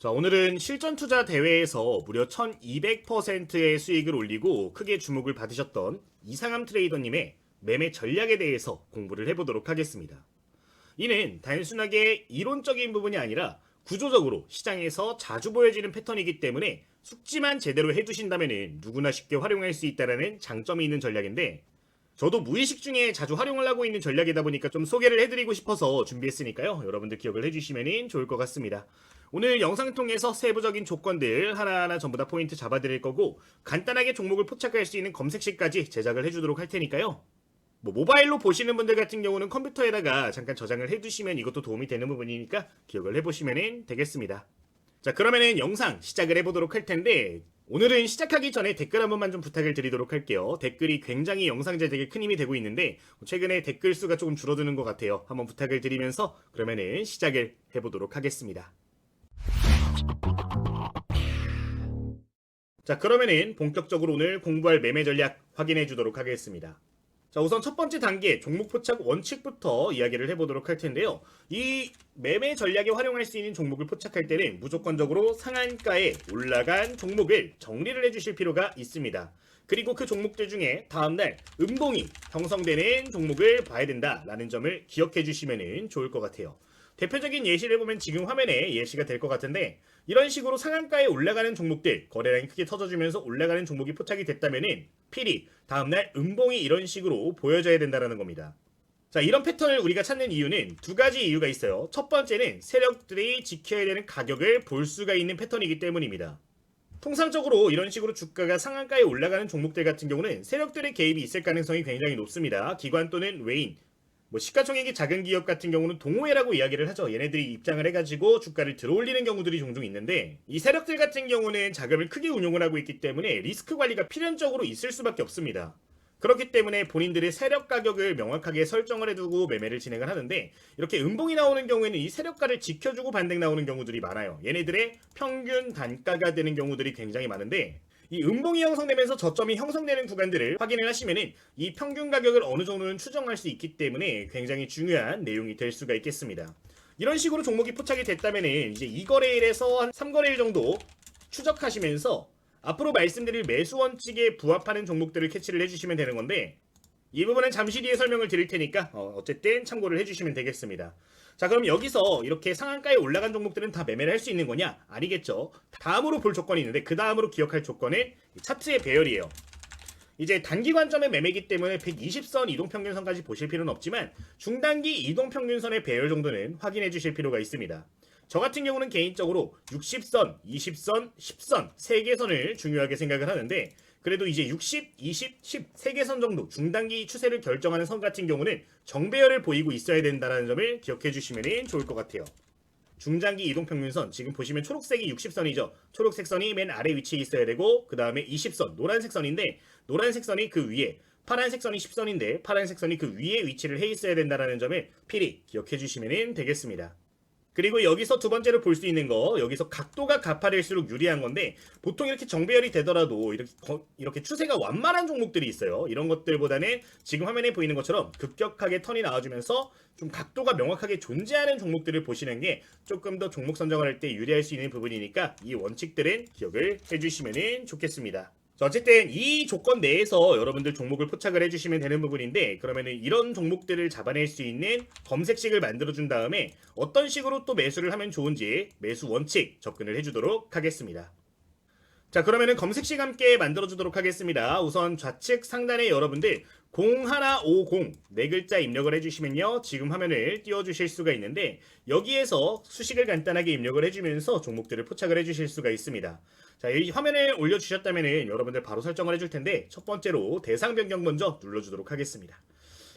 자, 오늘은 실전 투자 대회에서 무려 1200%의 수익을 올리고 크게 주목을 받으셨던 이상함 트레이더님의 매매 전략에 대해서 공부를 해보도록 하겠습니다. 이는 단순하게 이론적인 부분이 아니라 구조적으로 시장에서 자주 보여지는 패턴이기 때문에 숙지만 제대로 해두신다면 누구나 쉽게 활용할 수 있다는 장점이 있는 전략인데, 저도 무의식 중에 자주 활용을 하고 있는 전략이다 보니까 좀 소개를 해드리고 싶어서 준비했으니까요. 여러분들 기억을 해주시면 좋을 것 같습니다. 오늘 영상 통해서 세부적인 조건들 하나하나 전부 다 포인트 잡아드릴 거고, 간단하게 종목을 포착할 수 있는 검색시까지 제작을 해주도록 할 테니까요. 모바일로 보시는 분들 같은 경우는 컴퓨터에다가 잠깐 저장을 해두시면 이것도 도움이 되는 부분이니까 기억을 해보시면 되겠습니다. 자, 그러면은 영상 시작을 해보도록 할 텐데, 오늘은 시작하기 전에 댓글 한 번만 좀 부탁을 드리도록 할게요. 댓글이 굉장히 영상 제작에 큰 힘이 되고 있는데 최근에 댓글 수가 조금 줄어드는 것 같아요. 한번 부탁을 드리면서 그러면은 시작을 해보도록 하겠습니다. 자, 그러면은 본격적으로 오늘 공부할 매매 전략 확인해 주도록 하겠습니다. 자, 우선 첫 번째 단계 종목 포착 원칙부터 이야기를 해보도록 할 텐데요. 이 매매 전략에 활용할 수 있는 종목을 포착할 때는 무조건적으로 상한가에 올라간 종목을 정리를 해주실 필요가 있습니다. 그리고 그 종목들 중에 다음날 음봉이 형성되는 종목을 봐야 된다라는 점을 기억해 주시면 좋을 것 같아요. 대표적인 예시를 보면 지금 화면에 예시가 될 것 같은데, 이런 식으로 상한가에 올라가는 종목들, 거래량이 크게 터져주면서 올라가는 종목이 포착이 됐다면은 필히 다음날 음봉이 이런 식으로 보여져야 된다는 겁니다. 자, 이런 패턴을 우리가 찾는 이유는 두 가지 이유가 있어요. 첫 번째는 세력들이 지켜야 되는 가격을 볼 수가 있는 패턴이기 때문입니다. 통상적으로 이런 식으로 주가가 상한가에 올라가는 종목들 같은 경우는 세력들의 개입이 있을 가능성이 굉장히 높습니다. 기관 또는 외인, 시가총액이 작은 기업 같은 경우는 동호회라고 이야기를 하죠. 얘네들이 입장을 해가지고 주가를 들어올리는 경우들이 종종 있는데, 이 세력들 같은 경우는 자금을 크게 운용을 하고 있기 때문에 리스크 관리가 필연적으로 있을 수밖에 없습니다. 그렇기 때문에 본인들의 세력 가격을 명확하게 설정을 해두고 매매를 진행을 하는데, 이렇게 음봉이 나오는 경우에는 이 세력가를 지켜주고 반등 나오는 경우들이 많아요. 얘네들의 평균 단가가 되는 경우들이 굉장히 많은데, 이 음봉이 형성되면서 저점이 형성되는 구간들을 확인을 하시면은 이 평균 가격을 어느 정도는 추정할 수 있기 때문에 굉장히 중요한 내용이 될 수가 있겠습니다. 이런 식으로 종목이 포착이 됐다면은 이제 2거래일에서 한 3거래일 정도 추적하시면서 앞으로 말씀드릴 매수 원칙에 부합하는 종목들을 캐치를 해주시면 되는 건데, 이 부분은 잠시 뒤에 설명을 드릴 테니까 어쨌든 참고를 해주시면 되겠습니다. 자, 그럼 여기서 이렇게 상한가에 올라간 종목들은 다 매매를 할 수 있는 거냐? 아니겠죠. 다음으로 볼 조건이 있는데, 그 다음으로 기억할 조건은 차트의 배열이에요. 이제 단기 관점의 매매이기 때문에 120선 이동평균선까지 보실 필요는 없지만 중단기 이동평균선의 배열 정도는 확인해 주실 필요가 있습니다. 저 같은 경우는 개인적으로 60선, 20선, 10선 3개선을 중요하게 생각을 하는데, 그래도 이제 60, 20, 10 3개선 정도 중단기 추세를 결정하는 선 같은 경우는 정배열을 보이고 있어야 된다는 점을 기억해 주시면 좋을 것 같아요. 중장기 이동평균선, 지금 보시면 초록색이 60선이죠. 초록색 선이 맨 아래 위치에 있어야 되고, 그 다음에 20선, 노란색 선인데 노란색 선이 그 위에, 파란색 선이 10선인데 파란색 선이 그 위에 위치를 해 있어야 된다는 점을 필히 기억해 주시면 되겠습니다. 그리고 여기서 두 번째로 볼 수 있는 거, 여기서 각도가 가파를수록 유리한 건데, 보통 이렇게 정배열이 되더라도 이렇게 추세가 완만한 종목들이 있어요. 이런 것들보다는 지금 화면에 보이는 것처럼 급격하게 턴이 나와주면서 좀 각도가 명확하게 존재하는 종목들을 보시는 게 조금 더 종목 선정을 할 때 유리할 수 있는 부분이니까 이 원칙들은 기억을 해주시면 좋겠습니다. 자, 어쨌든 이 조건 내에서 여러분들 종목을 포착을 해주시면 되는 부분인데, 그러면은 이런 종목들을 잡아낼 수 있는 검색식을 만들어준 다음에 어떤 식으로 또 매수를 하면 좋은지 매수 원칙 접근을 해주도록 하겠습니다. 자, 그러면은 검색식 함께 만들어주도록 하겠습니다. 우선 좌측 상단에 여러분들 0150 네 글자 입력을 해주시면요, 지금 화면을 띄워주실 수가 있는데, 여기에서 수식을 간단하게 입력을 해주면서 종목들을 포착을 해주실 수가 있습니다. 자, 이 화면을 올려주셨다면은 여러분들 바로 설정을 해줄 텐데, 첫 번째로 대상 변경 먼저 눌러주도록 하겠습니다.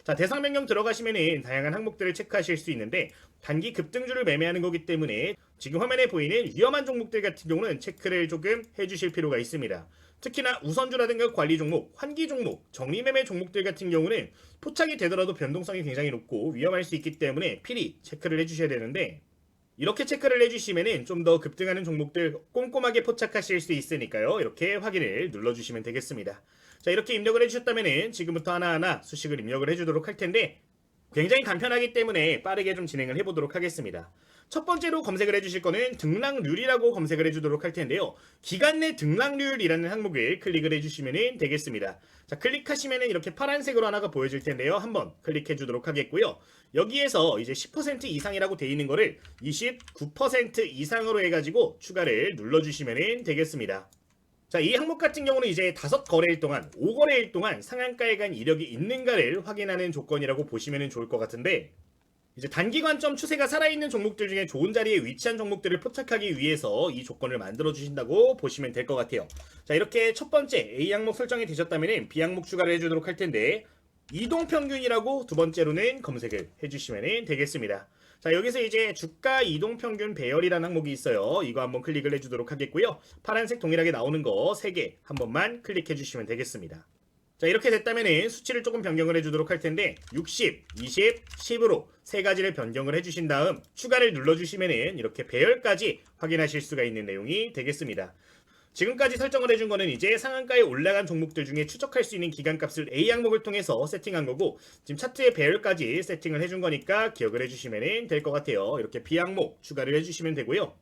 자, 대상 변경 들어가시면은 다양한 항목들을 체크하실 수 있는데, 단기 급등주를 매매하는 거기 때문에 지금 화면에 보이는 위험한 종목들 같은 경우는 체크를 조금 해주실 필요가 있습니다. 특히나 우선주라든가 관리 종목, 환기 종목, 정리 매매 종목들 같은 경우는 포착이 되더라도 변동성이 굉장히 높고 위험할 수 있기 때문에 필히 체크를 해주셔야 되는데, 이렇게 체크를 해주시면은 좀 더 급등하는 종목들 꼼꼼하게 포착하실 수 있으니까요. 이렇게 확인을 눌러주시면 되겠습니다. 자, 이렇게 입력을 해주셨다면은 지금부터 하나하나 수식을 입력을 해주도록 할 텐데, 굉장히 간편하기 때문에 빠르게 좀 진행을 해보도록 하겠습니다. 첫 번째로 검색을 해주실 거는 등락률이라고 검색을 해주도록 할 텐데요. 기간 내 등락률이라는 항목을 클릭을 해주시면 되겠습니다. 자, 클릭하시면 이렇게 파란색으로 하나가 보여질 텐데요. 한번 클릭해 주도록 하겠고요. 여기에서 이제 10% 이상이라고 되어 있는 거를 29% 이상으로 해가지고 추가를 눌러주시면 되겠습니다. 자, 이 항목 같은 경우는 이제 5거래일 동안, 5거래일 동안 상한가에 간 이력이 있는가를 확인하는 조건이라고 보시면 좋을 것 같은데, 이제 단기관점 추세가 살아있는 종목들 중에 좋은 자리에 위치한 종목들을 포착하기 위해서 이 조건을 만들어 주신다고 보시면 될 것 같아요. 자, 이렇게 첫 번째 A 항목 설정이 되셨다면 B 항목 추가를 해주도록 할 텐데, 이동평균이라고 두 번째로는 검색을 해주시면 되겠습니다. 자, 여기서 이제 주가 이동평균 배열이라는 항목이 있어요. 이거 한번 클릭을 해주도록 하겠고요. 파란색 동일하게 나오는 거 3개 한 번만 클릭해 주시면 되겠습니다. 자, 이렇게 됐다면 수치를 조금 변경을 해주도록 할 텐데 60, 20, 10으로 세 가지를 변경을 해주신 다음 추가를 눌러주시면 이렇게 배열까지 확인하실 수가 있는 내용이 되겠습니다. 지금까지 설정을 해준 거는 이제 상한가에 올라간 종목들 중에 추적할 수 있는 기간값을 A 항목을 통해서 세팅한 거고, 지금 차트의 배열까지 세팅을 해준 거니까 기억을 해주시면 될 것 같아요. 이렇게 B 항목 추가를 해주시면 되고요.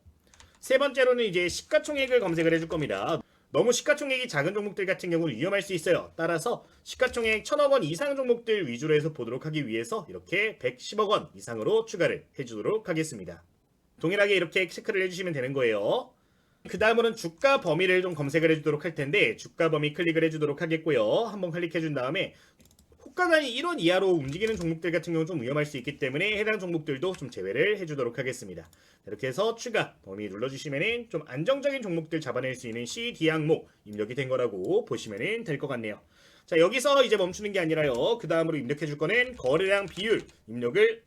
세 번째로는 이제 시가총액을 검색을 해줄 겁니다. 너무 시가총액이 작은 종목들 같은 경우는 위험할 수 있어요. 따라서 시가총액 1000억 원 이상 종목들 위주로 해서 보도록 하기 위해서 이렇게 110억 원 이상으로 추가를 해주도록 하겠습니다. 동일하게 이렇게 체크를 해주시면 되는 거예요. 그 다음으로는 주가 범위를 좀 검색을 해주도록 할 텐데, 주가 범위 클릭을 해주도록 하겠고요. 한번 클릭해준 다음에 호가단위 1원 이하로 움직이는 종목들 같은 경우는 좀 위험할 수 있기 때문에 해당 종목들도 좀 제외를 해주도록 하겠습니다. 이렇게 해서 추가 범위 눌러주시면 좀 안정적인 종목들 잡아낼 수 있는 CD 항목 입력이 된 거라고 보시면 될 것 같네요. 자, 여기서 이제 멈추는 게 아니라요. 그 다음으로 입력해줄 거는 거래량 비율 입력을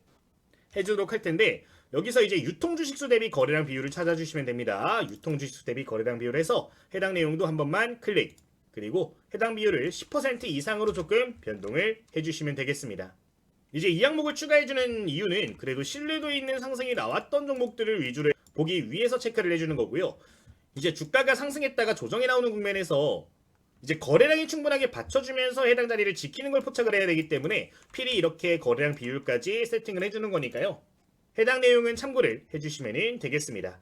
해주도록 할 텐데, 여기서 이제 유통주식수 대비 거래량 비율을 찾아주시면 됩니다. 유통주식수 대비 거래량 비율을 해서 해당 내용도 한 번만 클릭, 그리고 해당 비율을 10% 이상으로 조금 변동을 해주시면 되겠습니다. 이제 이 항목을 추가해주는 이유는 그래도 신뢰도 있는 상승이 나왔던 종목들을 위주로 보기 위해서 체크를 해주는 거고요. 이제 주가가 상승했다가 조정이 나오는 국면에서 이제 거래량이 충분하게 받쳐주면서 해당 자리를 지키는 걸 포착을 해야 되기 때문에 필히 이렇게 거래량 비율까지 세팅을 해주는 거니까요. 해당 내용은 참고를 해주시면 되겠습니다.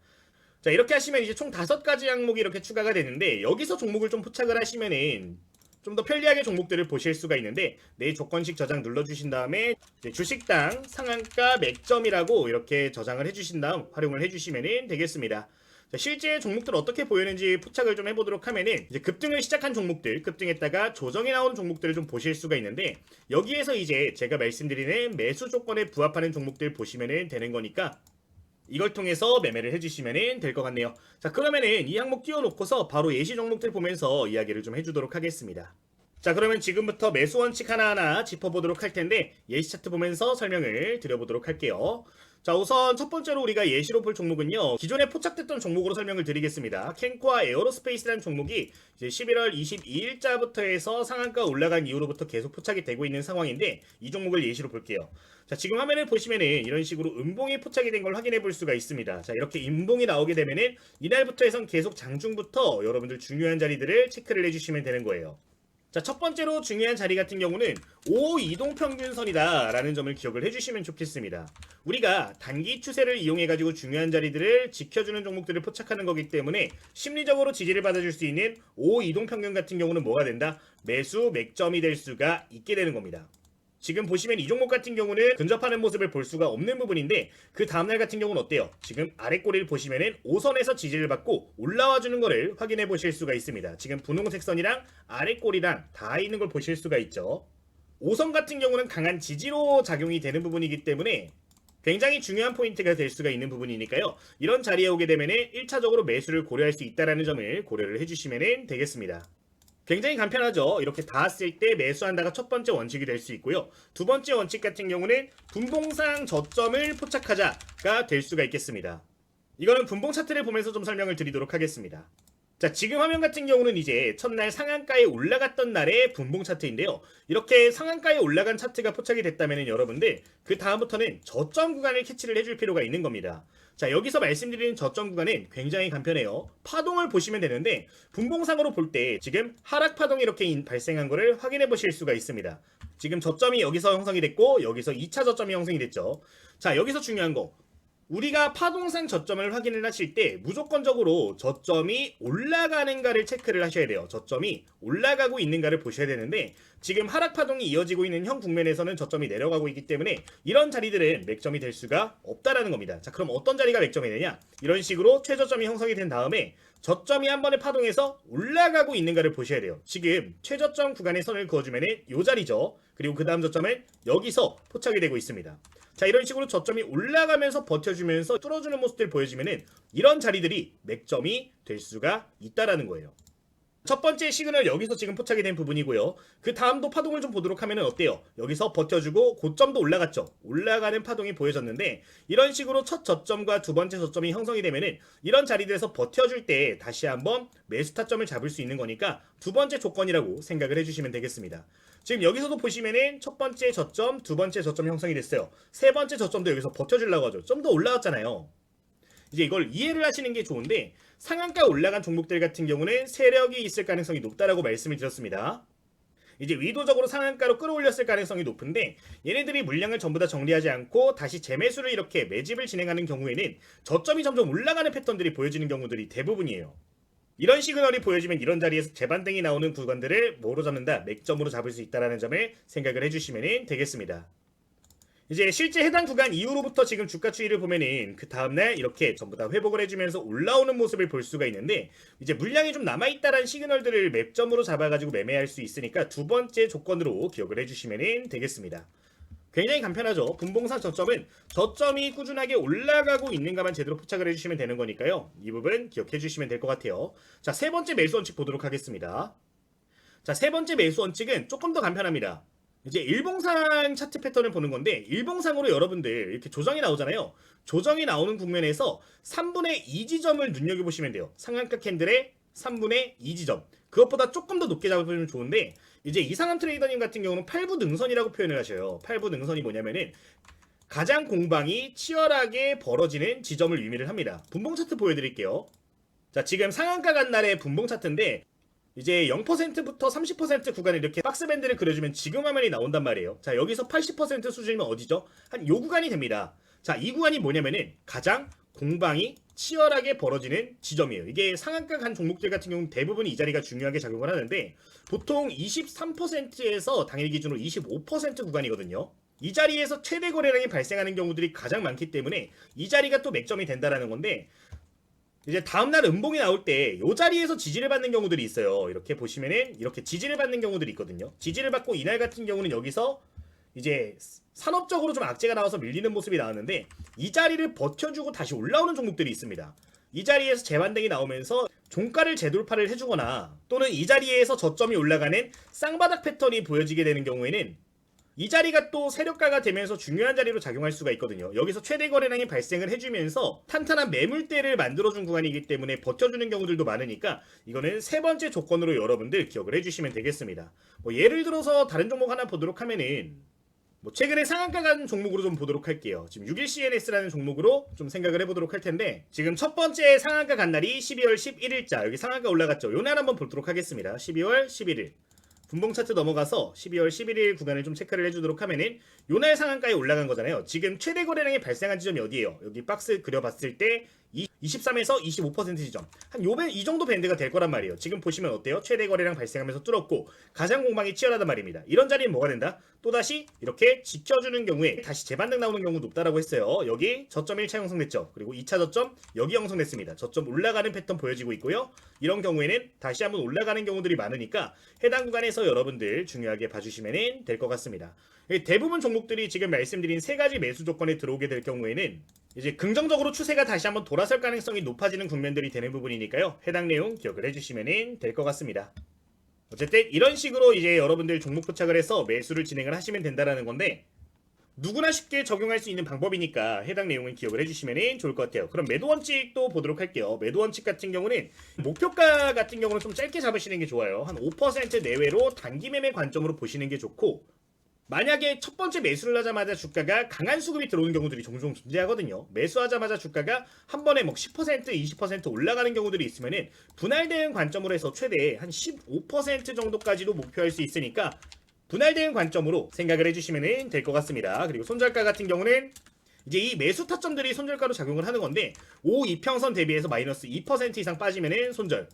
자, 이렇게 하시면 이제 총 5가지 항목이 이렇게 추가가 되는데, 여기서 종목을 좀 포착을 하시면은 좀 더 편리하게 종목들을 보실 수가 있는데, 내 조건식 저장 눌러주신 다음에 이제 주식당 상한가 맥점이라고 이렇게 저장을 해주신 다음 활용을 해주시면 되겠습니다. 자, 실제 종목들 어떻게 보이는지 포착을 좀 해보도록 하면은 이제 급등을 시작한 종목들, 급등했다가 조정이 나오는 종목들을 좀 보실 수가 있는데, 여기에서 이제 제가 말씀드리는 매수 조건에 부합하는 종목들 보시면 되는 거니까 이걸 통해서 매매를 해주시면 될 것 같네요. 자, 그러면은 이 항목 띄워놓고서 바로 예시 종목들 보면서 이야기를 좀 해주도록 하겠습니다. 자, 그러면 지금부터 매수 원칙 하나하나 짚어보도록 할 텐데, 예시 차트 보면서 설명을 드려보도록 할게요. 자, 우선 첫 번째로 우리가 예시로 볼 종목은요, 기존에 포착됐던 종목으로 설명을 드리겠습니다. 캔코아 에어로스페이스라는 종목이 이제 11월 22일자부터 해서 상한가 올라간 이후로부터 계속 포착이 되고 있는 상황인데, 이 종목을 예시로 볼게요. 자, 지금 화면을 보시면은 이런 식으로 음봉이 포착이 된 걸 확인해 볼 수가 있습니다. 자, 이렇게 음봉이 나오게 되면은 이날부터 해선 계속 장중부터 여러분들 중요한 자리들을 체크를 해주시면 되는 거예요. 자, 첫 번째로 중요한 자리 같은 경우는 5 이동평균선이다 라는 점을 기억을 해주시면 좋겠습니다. 우리가 단기 추세를 이용해가지고 중요한 자리들을 지켜주는 종목들을 포착하는 거기 때문에 심리적으로 지지를 받아줄 수 있는 5 이동평균 같은 경우는 뭐가 된다? 매수 맥점이 될 수가 있게 되는 겁니다. 지금 보시면 이 종목 같은 경우는 근접하는 모습을 볼 수가 없는 부분인데, 그 다음날 같은 경우는 어때요? 지금 아래 꼬리를 보시면은 5선에서 지지를 받고 올라와 주는 거를 확인해 보실 수가 있습니다. 지금 분홍색 선이랑 아래 꼬리랑 다 있는 걸 보실 수가 있죠. 5선 같은 경우는 강한 지지로 작용이 되는 부분이기 때문에 굉장히 중요한 포인트가 될 수가 있는 부분이니까요. 이런 자리에 오게 되면은 1차적으로 매수를 고려할 수 있다는 점을 고려를 해주시면 되겠습니다. 굉장히 간편하죠. 이렇게 닿았을 때 매수한다가 첫 번째 원칙이 될 수 있고요. 두 번째 원칙 같은 경우는 분봉상 저점을 포착하자가 될 수가 있겠습니다. 이거는 분봉 차트를 보면서 좀 설명을 드리도록 하겠습니다. 자, 지금 화면 같은 경우는 이제 첫날 상한가에 올라갔던 날의 분봉 차트인데요. 이렇게 상한가에 올라간 차트가 포착이 됐다면 여러분들 그 다음부터는 저점 구간을 캐치를 해줄 필요가 있는 겁니다. 자, 여기서 말씀드리는 저점 구간은 굉장히 간편해요. 파동을 보시면 되는데, 분봉상으로 볼 때 지금 하락 파동이 이렇게 발생한 거를 확인해 보실 수가 있습니다. 지금 저점이 여기서 형성이 됐고, 여기서 2차 저점이 형성이 됐죠. 자, 여기서 중요한 거, 우리가 파동상 저점을 확인을 하실 때 무조건적으로 저점이 올라가는가를 체크를 하셔야 돼요. 저점이 올라가고 있는가를 보셔야 되는데 지금 하락 파동이 이어지고 있는 현 국면에서는 저점이 내려가고 있기 때문에 이런 자리들은 맥점이 될 수가 없다라는 겁니다. 자, 그럼 어떤 자리가 맥점이 되냐? 이런 식으로 최저점이 형성이 된 다음에 저점이 한 번에 파동해서 올라가고 있는가를 보셔야 돼요. 지금 최저점 구간에 선을 그어주면은 이 자리죠. 그리고 그 다음 저점은 여기서 포착이 되고 있습니다. 자, 이런 식으로 저점이 올라가면서 버텨주면서 뚫어주는 모습들 보여지면은 이런 자리들이 맥점이 될 수가 있다라는 거예요. 첫 번째 시그널 여기서 지금 포착이 된 부분이고요. 그 다음도 파동을 좀 보도록 하면 어때요? 여기서 버텨주고 고점도 올라갔죠. 올라가는 파동이 보여졌는데 이런 식으로 첫 저점과 두 번째 저점이 형성이 되면은 이런 자리들에서 버텨줄 때 다시 한번 매수 타점을 잡을 수 있는 거니까 두 번째 조건이라고 생각을 해주시면 되겠습니다. 지금 여기서도 보시면은 첫 번째 저점, 두 번째 저점 형성이 됐어요. 세 번째 저점도 여기서 버텨주려고 하죠. 좀 더 올라갔잖아요. 이제 이걸 이해를 하시는 게 좋은데 상한가 올라간 종목들 같은 경우는 세력이 있을 가능성이 높다라고 말씀을 드렸습니다. 이제 의도적으로 상한가로 끌어올렸을 가능성이 높은데 얘네들이 물량을 전부 다 정리하지 않고 다시 재매수를 이렇게 매집을 진행하는 경우에는 저점이 점점 올라가는 패턴들이 보여지는 경우들이 대부분이에요. 이런 시그널이 보여지면 이런 자리에서 재반등이 나오는 구간들을 뭐로 잡는다? 맥점으로 잡을 수 있다는 점을 생각을 해주시면 되겠습니다. 이제 실제 해당 구간 이후로부터 지금 주가 추이를 보면은 그 다음날 이렇게 전부 다 회복을 해주면서 올라오는 모습을 볼 수가 있는데 이제 물량이 좀 남아있다라는 시그널들을 맥점으로 잡아가지고 매매할 수 있으니까 두 번째 조건으로 기억을 해주시면 되겠습니다. 굉장히 간편하죠. 분봉상 저점은 저점이 꾸준하게 올라가고 있는가만 제대로 포착을 해주시면 되는 거니까요. 이 부분 기억해 주시면 될 것 같아요. 자, 세 번째 매수 원칙 보도록 하겠습니다. 자, 세 번째 매수 원칙은 조금 더 간편합니다. 이제 일봉상 차트 패턴을 보는 건데 일봉상으로 여러분들 이렇게 조정이 나오잖아요. 조정이 나오는 국면에서 3분의 2 지점을 눈여겨보시면 돼요. 상한가 캔들의 3분의 2 지점. 그것보다 조금 더 높게 잡으면 좋은데 이제 이상한 트레이더님 같은 경우는 8부 능선이라고 표현을 하셔요. 8부 능선이 뭐냐면은 가장 공방이 치열하게 벌어지는 지점을 의미를 합니다. 분봉 차트 보여드릴게요. 자, 지금 상한가 간 날의 분봉 차트인데 이제 0%부터 30% 구간에 이렇게 박스밴드를 그려주면 지금 화면이 나온단 말이에요. 자, 여기서 80% 수준이면 어디죠? 한 요 구간이 됩니다. 자, 이 구간이 뭐냐면은 가장 공방이 치열하게 벌어지는 지점이에요. 이게 상한가 간 종목들 같은 경우는 대부분 이 자리가 중요하게 작용을 하는데 보통 23%에서 당일 기준으로 25% 구간이거든요. 이 자리에서 최대 거래량이 발생하는 경우들이 가장 많기 때문에 이 자리가 또 맥점이 된다라는 건데 이제 다음날 음봉이 나올 때 이 자리에서 지지를 받는 경우들이 있어요. 이렇게 보시면은 이렇게 지지를 받는 경우들이 있거든요. 지지를 받고 이날 같은 경우는 여기서 이제 산업적으로 좀 악재가 나와서 밀리는 모습이 나왔는데 이 자리를 버텨주고 다시 올라오는 종목들이 있습니다. 이 자리에서 재반등이 나오면서 종가를 재돌파를 해주거나 또는 이 자리에서 저점이 올라가는 쌍바닥 패턴이 보여지게 되는 경우에는 이 자리가 또 세력가가 되면서 중요한 자리로 작용할 수가 있거든요. 여기서 최대 거래량이 발생을 해주면서 탄탄한 매물대를 만들어준 구간이기 때문에 버텨주는 경우들도 많으니까 이거는 세 번째 조건으로 여러분들 기억을 해주시면 되겠습니다. 뭐 예를 들어서 다른 종목 하나 보도록 하면은 최근에 상한가 간 종목으로 좀 보도록 할게요. 지금 61CNS라는 종목으로 좀 생각을 해보도록 할 텐데 지금 첫 번째 상한가 간 날이 12월 11일자 여기 상한가 올라갔죠. 요 날 한번 보도록 하겠습니다. 12월 11일 분봉 차트 넘어가서 12월 11일 구간을 좀 체크를 해주도록 하면은 요날 상한가에 올라간 거잖아요. 지금 최대 거래량이 발생한 지점이 어디예요? 여기 박스 그려봤을 때 23에서 25% 지점 이 정도 밴드가 될 거란 말이에요. 지금 보시면 어때요? 최대 거래량 발생하면서 뚫었고 가장 공방이 치열하단 말입니다. 이런 자리는 뭐가 된다? 또다시 이렇게 지켜주는 경우에 다시 재반등 나오는 경우 높다라고 했어요. 여기 저점 1차 형성됐죠. 그리고 2차 저점 여기 형성됐습니다. 저점 올라가는 패턴 보여지고 있고요. 이런 경우에는 다시 한번 올라가는 경우들이 많으니까 해당 구간에서 여러분들 중요하게 봐주시면 될 것 같습니다. 대부분 종목들이 지금 말씀드린 세 가지 매수 조건에 들어오게 될 경우에는 이제 긍정적으로 추세가 다시 한번 돌아설 가능성이 높아지는 국면들이 되는 부분이니까요. 해당 내용 기억을 해주시면 될 것 같습니다. 어쨌든 이런 식으로 이제 여러분들 종목 포착을 해서 매수를 진행을 하시면 된다라는 건데 누구나 쉽게 적용할 수 있는 방법이니까 해당 내용을 기억을 해주시면 좋을 것 같아요. 그럼 매도 원칙도 보도록 할게요. 매도 원칙 같은 경우는 목표가 같은 경우는 좀 짧게 잡으시는 게 좋아요. 한 5% 내외로 단기 매매 관점으로 보시는 게 좋고 만약에 첫 번째 매수를 하자마자 주가가 강한 수급이 들어오는 경우들이 종종 존재하거든요. 매수하자마자 주가가 한 번에 10%, 20% 올라가는 경우들이 있으면은 분할 대응 관점으로 해서 최대 한 15% 정도까지도 목표할 수 있으니까 분할 대응 관점으로 생각을 해주시면 될 것 같습니다. 그리고 손절가 같은 경우는 이제 이 매수 타점들이 손절가로 작용을 하는 건데 5 이평선 대비해서 마이너스 2% 이상 빠지면은 손절.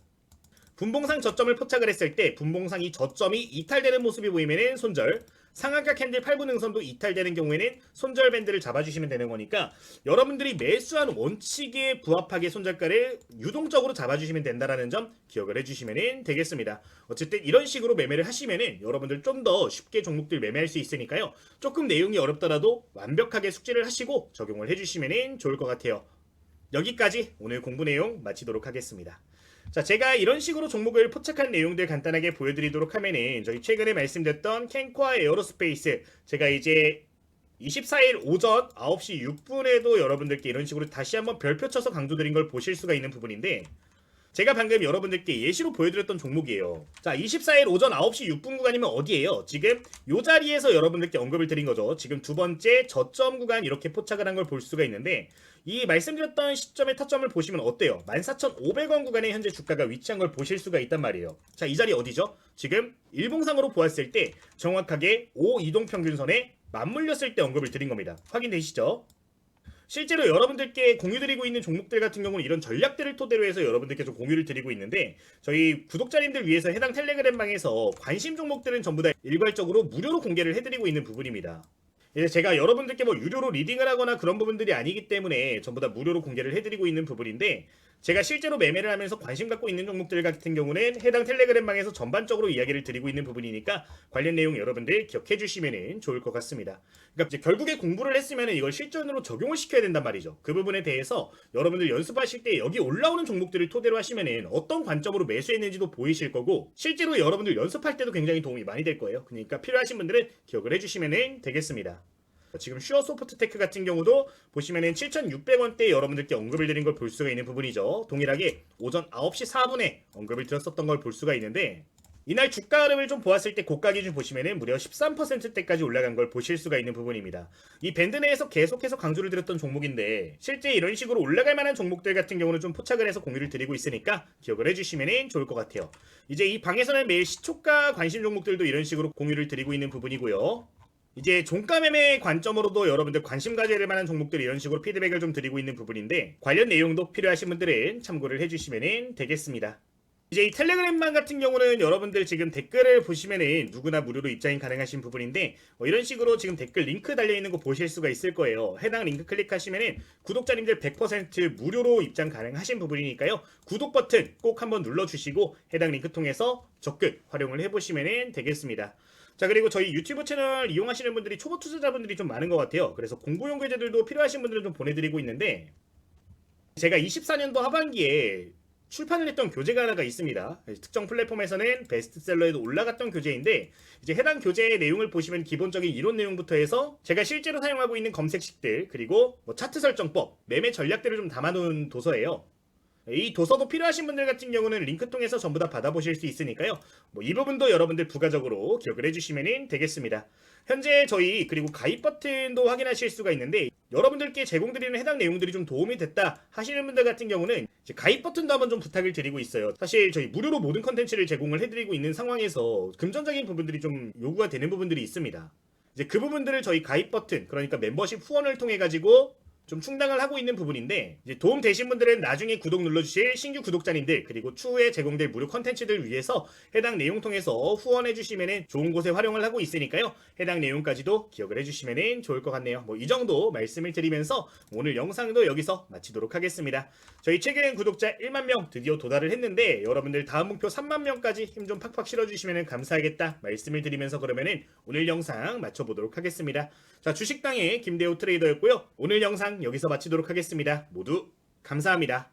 분봉상 저점을 포착을 했을 때 분봉상 이 저점이 이탈되는 모습이 보이면은 손절. 상한가 캔들 8분 응선도 이탈되는 경우에는 손절 밴드를 잡아주시면 되는 거니까 여러분들이 매수한 원칙에 부합하게 손절가를 유동적으로 잡아주시면 된다라는 점 기억을 해주시면 되겠습니다. 어쨌든 이런 식으로 매매를 하시면은 여러분들 좀 더 쉽게 종목들 매매할 수 있으니까요. 조금 내용이 어렵더라도 완벽하게 숙지를 하시고 적용을 해주시면 좋을 것 같아요. 여기까지 오늘 공부 내용 마치도록 하겠습니다. 자, 제가 이런 식으로 종목을 포착한 내용들 간단하게 보여드리도록 하면은 저희 최근에 말씀드렸던 캔코아 에어로스페이스 제가 이제 24일 오전 9시 6분에도 여러분들께 이런 식으로 다시 한번 별표 쳐서 강조드린 걸 보실 수가 있는 부분인데 제가 방금 여러분들께 예시로 보여드렸던 종목이에요. 자, 24일 오전 9시 6분 구간이면 어디예요? 지금 이 자리에서 여러분들께 언급을 드린 거죠. 지금 두 번째 저점 구간 이렇게 포착을 한 걸 볼 수가 있는데 이 말씀드렸던 시점의 타점을 보시면 어때요? 14,500원 구간에 현재 주가가 위치한 걸 보실 수가 있단 말이에요. 자, 이 자리 어디죠? 지금 일봉상으로 보았을 때 정확하게 5 이동평균선에 맞물렸을 때 언급을 드린 겁니다. 확인되시죠? 실제로 여러분들께 공유드리고 있는 종목들 같은 경우는 이런 전략들을 토대로 해서 여러분들께 좀 공유를 드리고 있는데 저희 구독자님들 위해서 해당 텔레그램 방에서 관심 종목들은 전부 다 일괄적으로 무료로 공개를 해드리고 있는 부분입니다. 이제 제가 여러분들께 뭐 유료로 리딩을 하거나 그런 부분들이 아니기 때문에 전부 다 무료로 공개를 해드리고 있는 부분인데 제가 실제로 매매를 하면서 관심 갖고 있는 종목들 같은 경우는 해당 텔레그램 방에서 전반적으로 이야기를 드리고 있는 부분이니까 관련 내용 여러분들 기억해 주시면 좋을 것 같습니다. 그러니까 이제 결국에 공부를 했으면 이걸 실전으로 적용을 시켜야 된단 말이죠. 그 부분에 대해서 여러분들 연습하실 때 여기 올라오는 종목들을 토대로 하시면 어떤 관점으로 매수했는지도 보이실 거고 실제로 여러분들 연습할 때도 굉장히 도움이 많이 될 거예요. 그러니까 필요하신 분들은 기억을 해주시면 되겠습니다. 지금 슈어소프트테크 같은 경우도 보시면은 7,600원대 여러분들께 언급을 드린 걸 볼 수가 있는 부분이죠. 동일하게 오전 9시 4분에 언급을 드렸었던 걸 볼 수가 있는데 이날 주가 흐름을 좀 보았을 때 고가 기준 보시면은 무려 13%대까지 올라간 걸 보실 수가 있는 부분입니다. 이 밴드 내에서 계속해서 강조를 드렸던 종목인데 실제 이런 식으로 올라갈 만한 종목들 같은 경우는 좀 포착을 해서 공유를 드리고 있으니까 기억을 해주시면 좋을 것 같아요. 이제 이 방에서는 매일 시초가 관심 종목들도 이런 식으로 공유를 드리고 있는 부분이고요. 이제 종가 매매 관점으로도 여러분들 관심 가져야 만한 종목들 이런 식으로 피드백을 좀 드리고 있는 부분인데 관련 내용도 필요하신 분들은 참고를 해주시면 되겠습니다. 이제 이 텔레그램방 같은 경우는 여러분들 지금 댓글을 보시면은 누구나 무료로 입장이 가능하신 부분인데 이런 식으로 지금 댓글 링크 달려있는 거 보실 수가 있을 거예요. 해당 링크 클릭하시면은 구독자님들 100% 무료로 입장 가능하신 부분이니까요. 구독 버튼 꼭 한번 눌러주시고 해당 링크 통해서 적극 활용을 해보시면 되겠습니다. 자, 그리고 저희 유튜브 채널 이용하시는 분들이 초보 투자자분들이 좀 많은 것 같아요. 그래서 공부용 교재들도 필요하신 분들은 좀 보내드리고 있는데 제가 24년도 하반기에 출판을 했던 교재가 하나가 있습니다. 특정 플랫폼에서는 베스트셀러에도 올라갔던 교재인데 이제 해당 교재의 내용을 보시면 기본적인 이론 내용부터 해서 제가 실제로 사용하고 있는 검색식들 그리고 뭐 차트 설정법, 매매 전략들을 좀 담아놓은 도서예요. 이 도서도 필요하신 분들 같은 경우는 링크 통해서 전부 다 받아보실 수 있으니까요. 뭐 이 부분도 여러분들 부가적으로 기억을 해주시면 되겠습니다. 현재 저희 그리고 가입 버튼도 확인하실 수가 있는데 여러분들께 제공드리는 해당 내용들이 좀 도움이 됐다 하시는 분들 같은 경우는 이제 가입 버튼도 한번 좀 부탁을 드리고 있어요. 사실 저희 무료로 모든 컨텐츠를 제공을 해드리고 있는 상황에서 금전적인 부분들이 좀 요구가 되는 부분들이 있습니다. 이제 그 부분들을 저희 가입 버튼 그러니까 멤버십 후원을 통해 가지고 좀 충당을 하고 있는 부분인데 이제 도움 되신 분들은 나중에 구독 눌러주실 신규 구독자님들 그리고 추후에 제공될 무료 컨텐츠들 위해서 해당 내용 통해서 후원해 주시면 좋은 곳에 활용을 하고 있으니까요. 해당 내용까지도 기억을 해주시면 좋을 것 같네요. 뭐 이 정도 말씀을 드리면서 오늘 영상도 여기서 마치도록 하겠습니다. 저희 최근 구독자 1만 명 드디어 도달을 했는데 여러분들 다음 목표 3만 명까지 힘 좀 팍팍 실어주시면 감사하겠다 말씀을 드리면서 그러면은 오늘 영상 마쳐보도록 하겠습니다. 자, 주식당의 김대호 트레이더였고요. 오늘 영상 여기서 마치도록 하겠습니다. 모두 감사합니다.